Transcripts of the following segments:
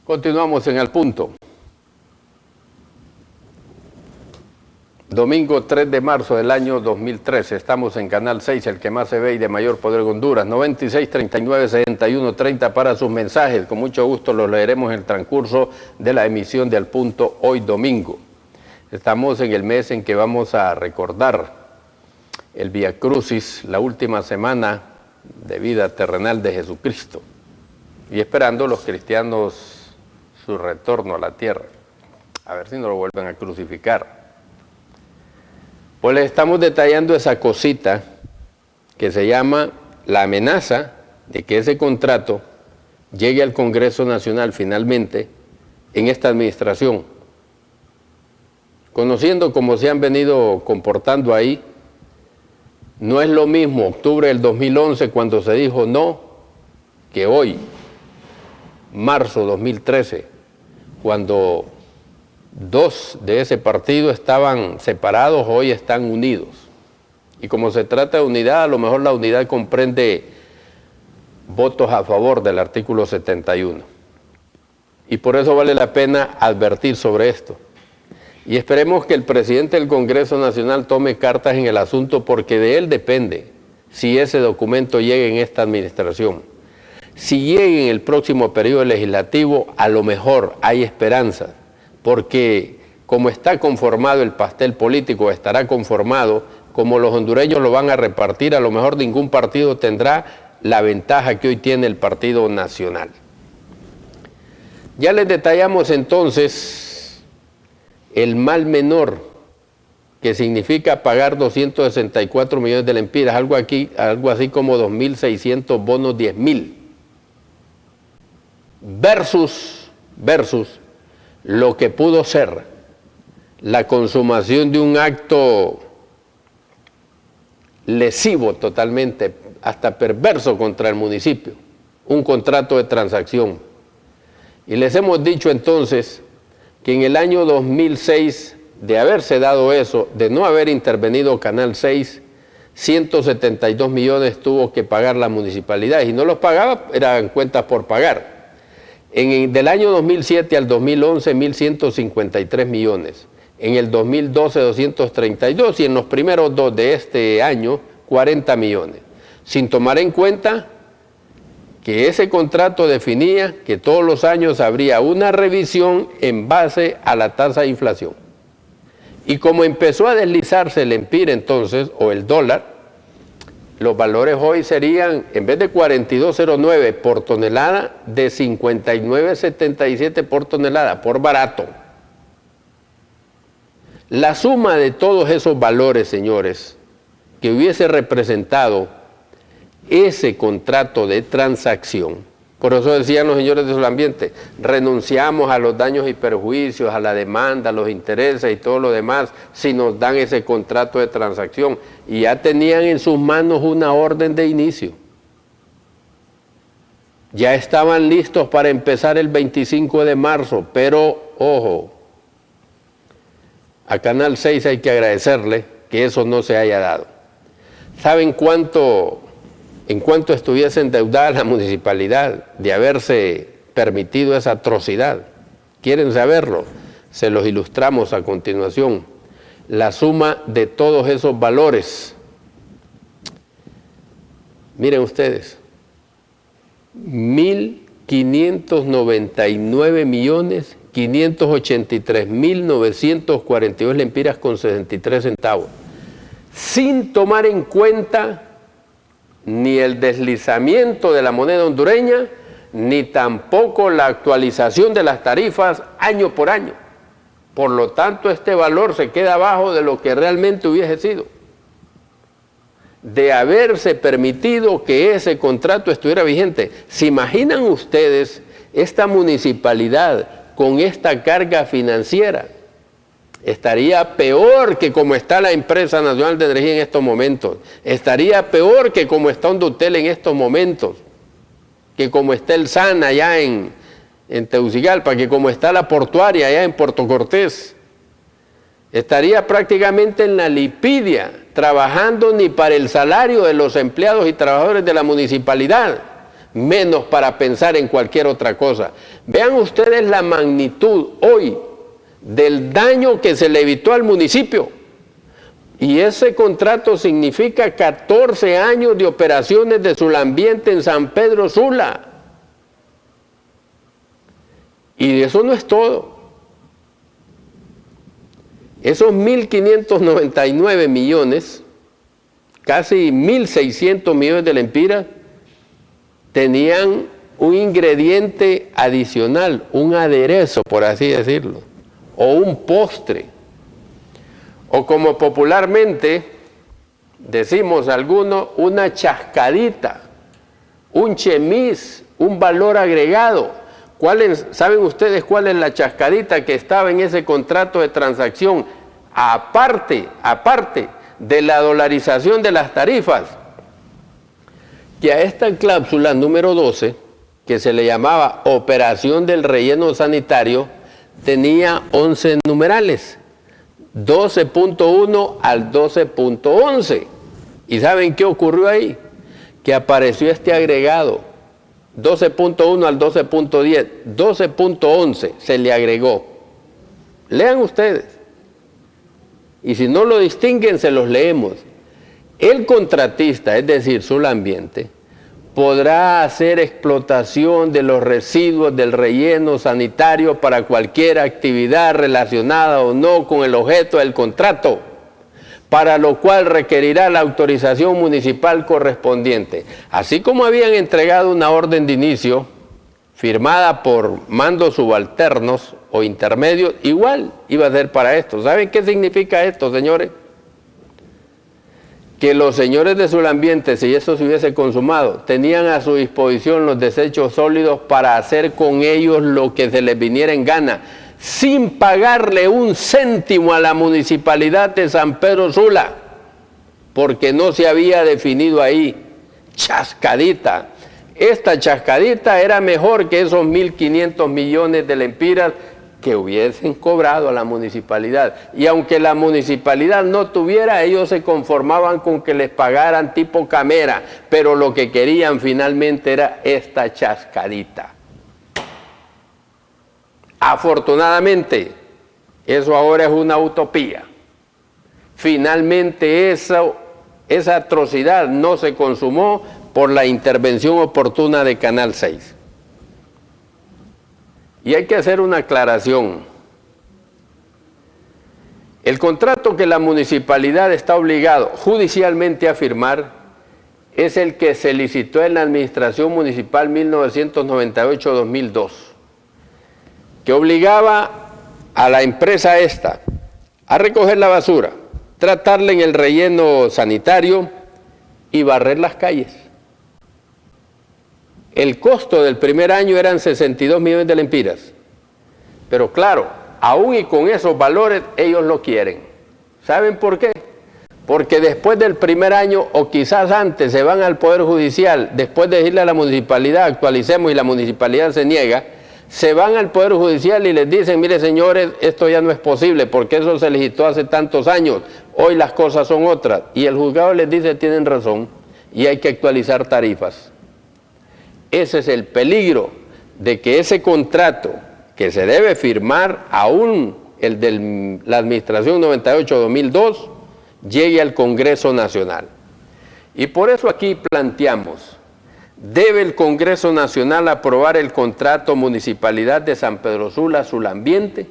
Continuamos en Al Punto. Domingo 3 de marzo del año 2013. Estamos en Canal 6, el que más se ve y de mayor poder de Honduras. 96 39 61 30 para sus mensajes. Con mucho gusto los leeremos en el transcurso de la emisión de Al Punto hoy domingo. Estamos en el mes en que vamos a recordar el Vía Crucis, la última semana de vida terrenal de Jesucristo. Y esperando los cristianos su retorno a la tierra. A ver si no lo vuelven a crucificar. Pues les estamos detallando esa cosita que se llama la amenaza de que ese contrato llegue al Congreso Nacional finalmente en esta administración. Conociendo cómo se han venido comportando ahí, no es lo mismo octubre del 2011 cuando se dijo no, que hoy, marzo 2013, cuando dos de ese partido estaban separados, hoy están unidos. Y como se trata de unidad, a lo mejor la unidad comprende votos a favor del artículo 71. Y por eso vale la pena advertir sobre esto. Y esperemos que el presidente del Congreso Nacional tome cartas en el asunto, porque de él depende si ese documento llega en esta administración. Si llega en el próximo periodo legislativo, a lo mejor hay esperanza, porque como está conformado el pastel político, estará conformado, como los hondureños lo van a repartir, a lo mejor ningún partido tendrá la ventaja que hoy tiene el Partido Nacional. Ya les detallamos entonces el mal menor, que significa pagar 264 millones de lempiras, algo así como 2.600 bonos 10.000. Versus lo que pudo ser la consumación de un acto lesivo totalmente, hasta perverso contra el municipio, un contrato de transacción. Y les hemos dicho entonces que en el año 2006, de haberse dado eso, de no haber intervenido Canal 6, 172 millones tuvo que pagar la municipalidad, y no los pagaba, eran cuentas por pagar. Del año 2007 al 2011, 1.153 millones. En el 2012, 232, y en los primeros dos de este año, 40 millones. Sin tomar en cuenta que ese contrato definía que todos los años habría una revisión en base a la tasa de inflación. Y como empezó a deslizarse el empire entonces, o el dólar, los valores hoy serían, en vez de 42.09 por tonelada, de 59.77 por tonelada, por barato. La suma de todos esos valores, señores, que hubiese representado ese contrato de transacción, por eso decían los señores del ambiente, renunciamos a los daños y perjuicios, a la demanda, a los intereses y todo lo demás, si nos dan ese contrato de transacción. Y ya tenían en sus manos una orden de inicio. Ya estaban listos para empezar el 25 de marzo, pero ojo, a Canal 6 hay que agradecerle que eso no se haya dado. ¿Saben en cuánto estuviese endeudada la municipalidad de haberse permitido esa atrocidad? ¿Quieren saberlo? Se los ilustramos a continuación. La suma de todos esos valores. Miren ustedes, 1.599.583.942 lempiras con 63 centavos. Sin tomar en cuenta ni el deslizamiento de la moneda hondureña, ni tampoco la actualización de las tarifas año por año. Por lo tanto, este valor se queda abajo de lo que realmente hubiese sido. De haberse permitido que ese contrato estuviera vigente. ¿Se imaginan ustedes esta municipalidad con esta carga financiera? Estaría peor que como está la Empresa Nacional de Energía en estos momentos. Estaría peor que como está Hondutel en estos momentos. Que como está el SAN allá en Tegucigalpa, que como está la portuaria allá en Puerto Cortés. Estaría prácticamente en la lipidia, trabajando ni para el salario de los empleados y trabajadores de la municipalidad, menos para pensar en cualquier otra cosa. Vean ustedes la magnitud hoy del daño que se le evitó al municipio. Y ese contrato significa 14 años de operaciones de Sulambiente en San Pedro Sula. Y eso no es todo. Esos 1.599 millones, casi 1.600 millones de lempiras, tenían un ingrediente adicional, un aderezo, por así decirlo, o un postre, o como popularmente decimos algunos, una chascadita, un chemis, un valor agregado. ¿Saben ustedes cuál es la chascadita que estaba en ese contrato de transacción? Aparte de la dolarización de las tarifas, que a esta cláusula número 12, que se le llamaba operación del relleno sanitario, tenía 11 numerales, 12.1 al 12.11. ¿Y saben qué ocurrió ahí? Que apareció este agregado, 12.1 al 12.10, 12.11 se le agregó. Lean ustedes. Y si no lo distinguen, se los leemos. El contratista, es decir, Sulambiente, podrá hacer explotación de los residuos del relleno sanitario para cualquier actividad relacionada o no con el objeto del contrato, para lo cual requerirá la autorización municipal correspondiente. Así como habían entregado una orden de inicio firmada por mandos subalternos o intermedios, igual iba a ser para esto. ¿Saben qué significa esto, señores? Que los señores de Sulambiente, si eso se hubiese consumado, tenían a su disposición los desechos sólidos para hacer con ellos lo que se les viniera en gana, sin pagarle un céntimo a la municipalidad de San Pedro Sula, porque no se había definido ahí chascadita. Esta chascadita era mejor que esos 1.500 millones de lempiras que hubiesen cobrado a la municipalidad. Y aunque la municipalidad no tuviera, ellos se conformaban con que les pagaran tipo camera, pero lo que querían finalmente era esta chascadita. Afortunadamente, eso ahora es una utopía. Finalmente esa atrocidad no se consumó por la intervención oportuna de Canal 6. Y hay que hacer una aclaración. El contrato que la municipalidad está obligado judicialmente a firmar es el que se licitó en la Administración Municipal 1998-2002, que obligaba a la empresa esta a recoger la basura, tratarla en el relleno sanitario y barrer las calles. El costo del primer año eran 62 millones de lempiras. Pero claro, aún y con esos valores, ellos lo quieren. ¿Saben por qué? Porque después del primer año, o quizás antes, se van al Poder Judicial, después de decirle a la municipalidad, actualicemos, y la municipalidad se niega, se van al Poder Judicial y les dicen, mire señores, esto ya no es posible, porque eso se licitó hace tantos años, hoy las cosas son otras. Y el juzgado les dice, tienen razón, y hay que actualizar tarifas. Ese es el peligro de que ese contrato que se debe firmar, aún el de la Administración 98-2002, llegue al Congreso Nacional. Y por eso aquí planteamos, ¿debe el Congreso Nacional aprobar el contrato Municipalidad de San Pedro Sula, Sulambiente?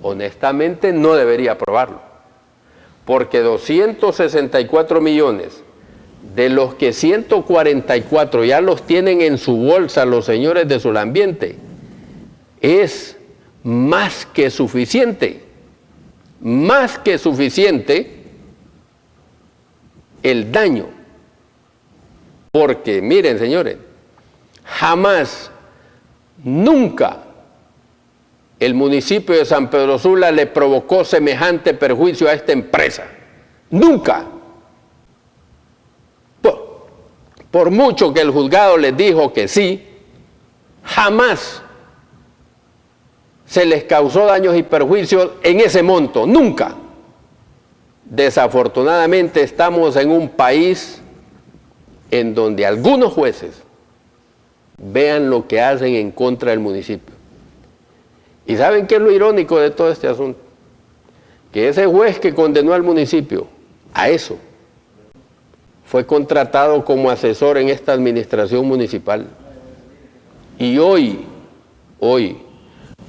Honestamente no debería aprobarlo, porque 264 millones de los que 144 ya los tienen en su bolsa los señores de Sulambiente, es más que suficiente el daño. Porque miren señores, jamás, nunca el municipio de San Pedro Sula le provocó semejante perjuicio a esta empresa. Nunca. Por mucho que el juzgado les dijo que sí, jamás se les causó daños y perjuicios en ese monto, nunca. Desafortunadamente estamos en un país en donde algunos jueces vean lo que hacen en contra del municipio. ¿Y saben qué es lo irónico de todo este asunto? Que ese juez que condenó al municipio a eso fue contratado como asesor en esta administración municipal. Y hoy,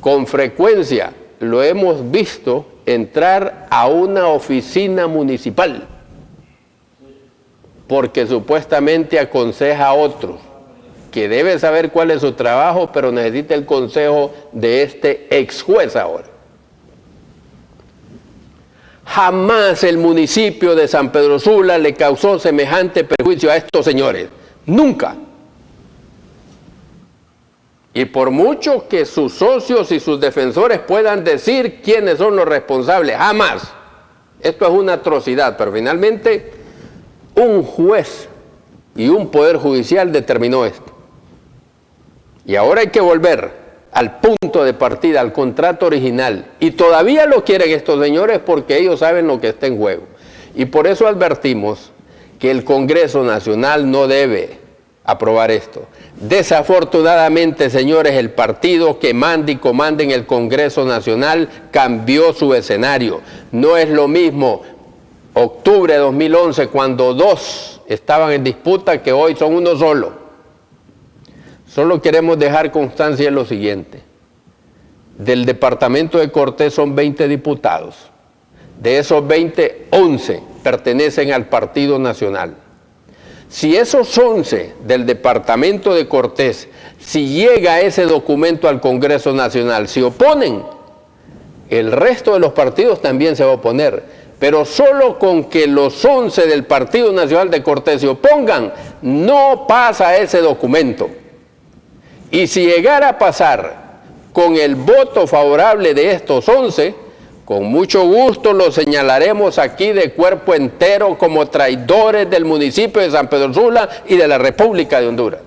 con frecuencia lo hemos visto entrar a una oficina municipal porque supuestamente aconseja a otros, que debe saber cuál es su trabajo, pero necesita el consejo de este ex juez ahora. Jamás el municipio de San Pedro Sula le causó semejante perjuicio a estos señores. Nunca. Y por mucho que sus socios y sus defensores puedan decir quiénes son los responsables, jamás. Esto es una atrocidad, pero finalmente un juez y un poder judicial determinó esto. Y ahora hay que volver al punto de partida, al contrato original. Y todavía lo quieren estos señores porque ellos saben lo que está en juego. Y por eso advertimos que el Congreso Nacional no debe aprobar esto. Desafortunadamente, señores, el partido que manda y comanda en el Congreso Nacional cambió su escenario. No es lo mismo octubre de 2011, cuando dos estaban en disputa, que hoy son uno solo. Solo queremos dejar constancia en lo siguiente. Del departamento de Cortés son 20 diputados. De esos 20, 11 pertenecen al Partido Nacional. Si esos 11 del departamento de Cortés, si llega ese documento al Congreso Nacional, se oponen, el resto de los partidos también se va a oponer. Pero solo con que los 11 del Partido Nacional de Cortés se opongan, no pasa ese documento. Y si llegara a pasar con el voto favorable de estos 11, con mucho gusto los señalaremos aquí de cuerpo entero como traidores del municipio de San Pedro Sula y de la República de Honduras.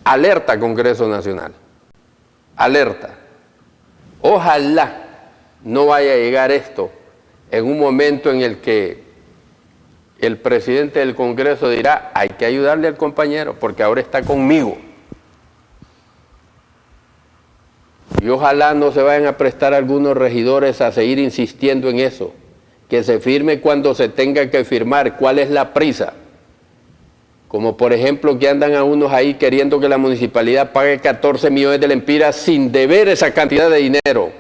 Alerta, Congreso Nacional. Alerta. Ojalá no vaya a llegar esto en un momento en el que el presidente del Congreso dirá: hay que ayudarle al compañero porque ahora está conmigo. Y ojalá no se vayan a prestar algunos regidores a seguir insistiendo en eso, que se firme cuando se tenga que firmar. ¿Cuál es la prisa? Como por ejemplo que andan a unos ahí queriendo que la municipalidad pague 14 millones de lempiras sin deber esa cantidad de dinero.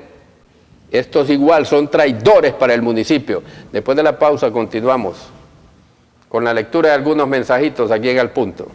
Estos igual son traidores para el municipio. Después de la pausa continuamos con la lectura de algunos mensajitos aquí en Al Punto.